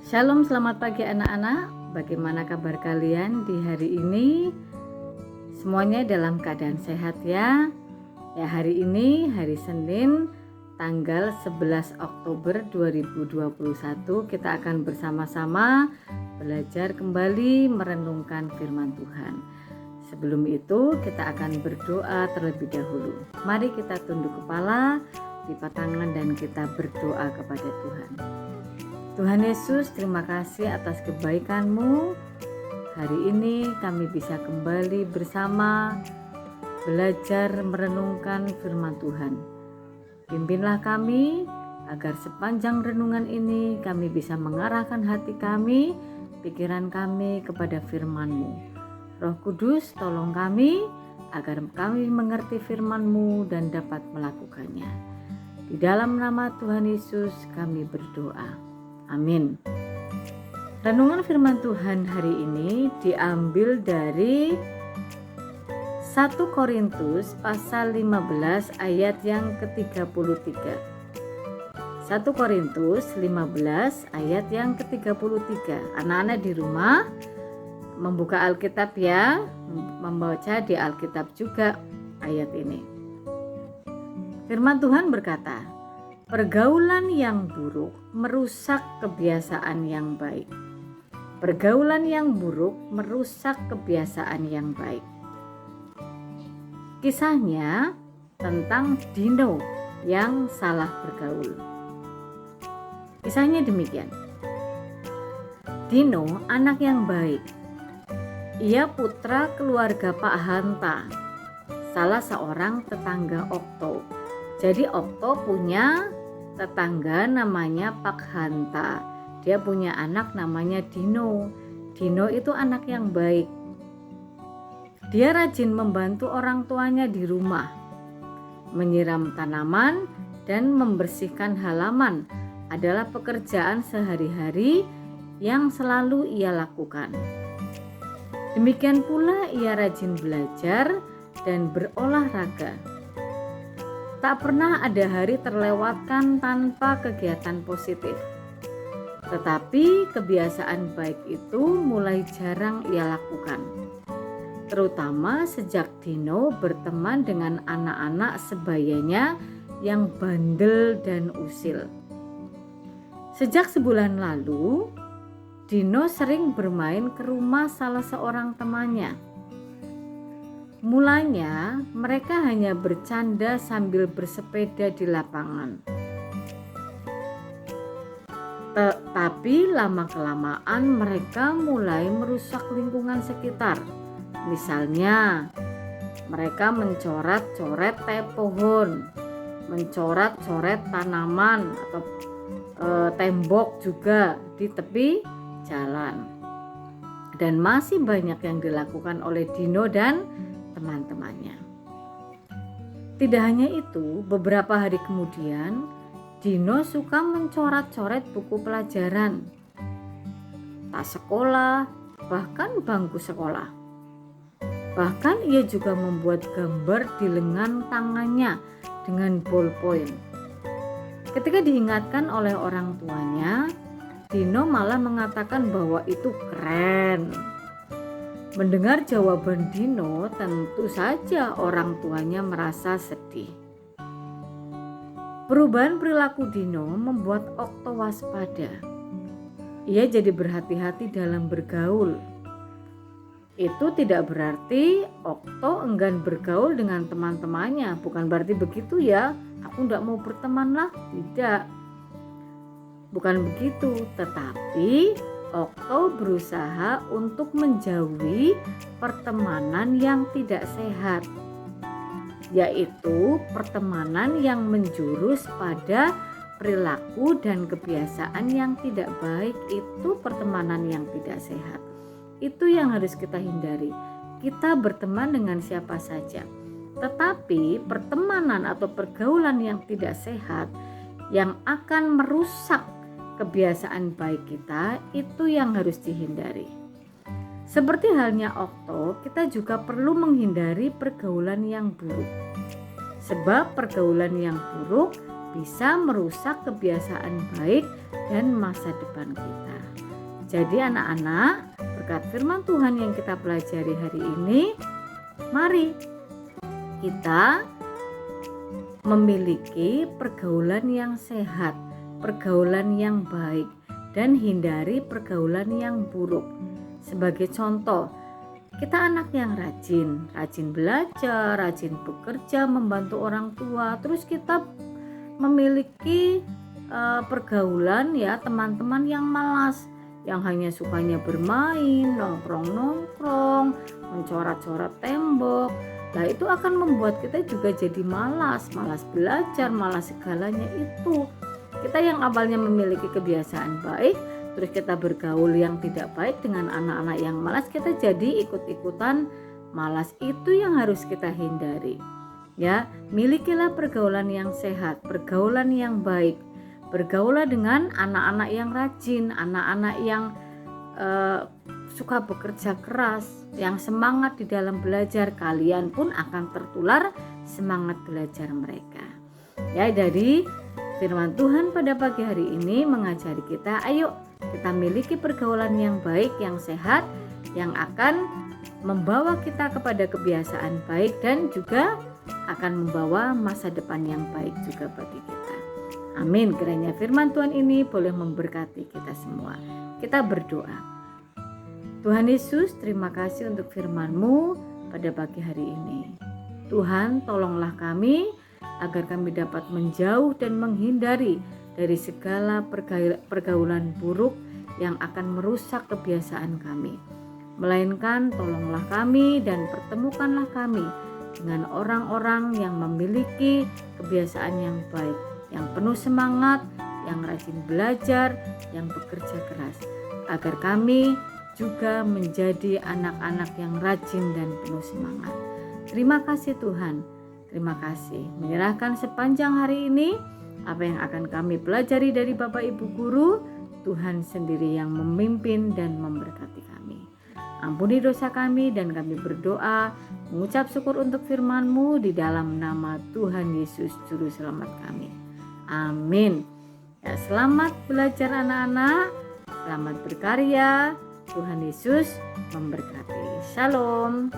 Shalom, selamat pagi anak-anak. Bagaimana kabar kalian di hari ini? Semuanya dalam keadaan sehat ya. Ya, hari ini hari Senin tanggal 11 Oktober 2021 kita akan bersama-sama belajar kembali merenungkan firman Tuhan. Sebelum itu kita akan berdoa terlebih dahulu. Mari kita tunduk kepala, lipat tangan dan kita berdoa kepada Tuhan. Tuhan Yesus, terima kasih atas kebaikan-Mu. Hari ini kami bisa kembali bersama belajar merenungkan firman Tuhan. Pimpinlah kami agar sepanjang renungan ini kami bisa mengarahkan hati kami, pikiran kami kepada firman-Mu. Roh Kudus, tolong kami agar kami mengerti firman-Mu dan dapat melakukannya. Di dalam nama Tuhan Yesus kami berdoa. Amin. Renungan firman Tuhan hari ini diambil dari 1 Korintus pasal 15 ayat yang ke-33. 1 Korintus 15 ayat yang ke-33. Anak-anak di rumah membuka Alkitab ya, membaca di Alkitab juga ayat ini. Firman Tuhan berkata, pergaulan yang buruk merusak kebiasaan yang baik. Pergaulan yang buruk merusak kebiasaan yang baik. Kisahnya tentang Dino yang salah bergaul. Kisahnya demikian. Dino anak yang baik. Ia putra keluarga Pak Hanta, salah seorang tetangga Okto. Jadi Okto punya tetangga namanya Pak Hanta. Dia punya anak namanya Dino. Dino itu anak yang baik. Dia rajin membantu orang tuanya di rumah, menyiram tanaman dan membersihkan halaman adalah pekerjaan sehari-hari yang selalu ia lakukan. Demikian pula ia rajin belajar dan berolahraga. Tak pernah ada hari terlewatkan tanpa kegiatan positif. Tetapi kebiasaan baik itu mulai jarang ia lakukan. Terutama sejak Dino berteman dengan anak-anak sebayanya yang bandel dan usil. Sejak sebulan lalu, Dino sering bermain ke rumah salah seorang temannya. Mulanya mereka hanya bercanda sambil bersepeda di lapangan. Tetapi lama-kelamaan mereka mulai merusak lingkungan sekitar. Misalnya, mereka mencoret-coret pohon, mencoret-coret tanaman atau tembok juga di tepi jalan. Dan masih banyak yang dilakukan oleh Dino dan teman-temannya. Tidak hanya itu, beberapa hari kemudian Dino suka mencoret-coret buku pelajaran, tas sekolah, bahkan bangku sekolah. Bahkan ia juga membuat gambar di lengan tangannya dengan ballpoint. Ketika diingatkan oleh orang tuanya, Dino malah mengatakan bahwa itu keren. Mendengar jawaban Dino, tentu saja orang tuanya merasa sedih. Perubahan perilaku Dino membuat Okto waspada. Ia jadi berhati-hati dalam bergaul. Itu tidak berarti Okto enggan bergaul dengan teman-temannya. Bukan berarti begitu ya, aku tidak mau berteman lah. Tidak. Bukan begitu, tetapi Okto berusaha untuk menjauhi pertemanan yang tidak sehat, yaitu pertemanan yang menjurus pada perilaku dan kebiasaan yang tidak baik. Itu pertemanan yang tidak sehat. Itu yang harus kita hindari. Kita berteman dengan siapa saja, tetapi pertemanan atau pergaulan yang tidak sehat yang akan merusak kebiasaan baik kita, itu yang harus dihindari. Seperti halnya Okto, kita juga perlu menghindari pergaulan yang buruk. Sebab pergaulan yang buruk bisa merusak kebiasaan baik dan masa depan kita. Jadi anak-anak, berkat firman Tuhan yang kita pelajari hari ini, mari kita memiliki pergaulan yang sehat, pergaulan yang baik, dan hindari pergaulan yang buruk. Sebagai contoh, kita anak yang rajin belajar, rajin bekerja, membantu orang tua. Terus kita memiliki pergaulan ya teman-teman yang malas, yang hanya sukanya bermain, nongkrong, mencoret-coret tembok. Nah, itu akan membuat kita juga jadi malas belajar, malas segalanya itu. Kita yang awalnya memiliki kebiasaan baik, terus kita bergaul yang tidak baik dengan anak-anak yang malas, kita jadi ikut-ikutan malas. Itu yang harus kita hindari. Ya, milikilah pergaulan yang sehat, pergaulan yang baik. Bergaulah dengan anak-anak yang rajin, anak-anak yang suka bekerja keras, yang semangat di dalam belajar. Kalian pun akan tertular semangat belajar mereka. Ya, jadi firman Tuhan pada pagi hari ini mengajari kita, ayo kita miliki pergaulan yang baik, yang sehat, yang akan membawa kita kepada kebiasaan baik dan juga akan membawa masa depan yang baik juga bagi kita. Amin. Kiranya firman Tuhan ini boleh memberkati kita semua. Kita berdoa. Tuhan Yesus, terima kasih untuk firman-Mu pada pagi hari ini. Tuhan, tolonglah kami agar kami dapat menjauh dan menghindari dari segala pergaulan buruk yang akan merusak kebiasaan kami. Melainkan tolonglah kami dan pertemukanlah kami dengan orang-orang yang memiliki kebiasaan yang baik, yang penuh semangat, yang rajin belajar, yang bekerja keras, agar kami juga menjadi anak-anak yang rajin dan penuh semangat. Terima kasih Tuhan, terima kasih. Menyerahkan sepanjang hari ini apa yang akan kami pelajari dari Bapak Ibu Guru, Tuhan sendiri yang memimpin dan memberkati kami. Ampuni dosa kami dan kami berdoa mengucap syukur untuk firman-Mu di dalam nama Tuhan Yesus Juru Selamat kami. Amin. Ya, selamat belajar anak-anak, selamat berkarya. Tuhan Yesus memberkati. Shalom.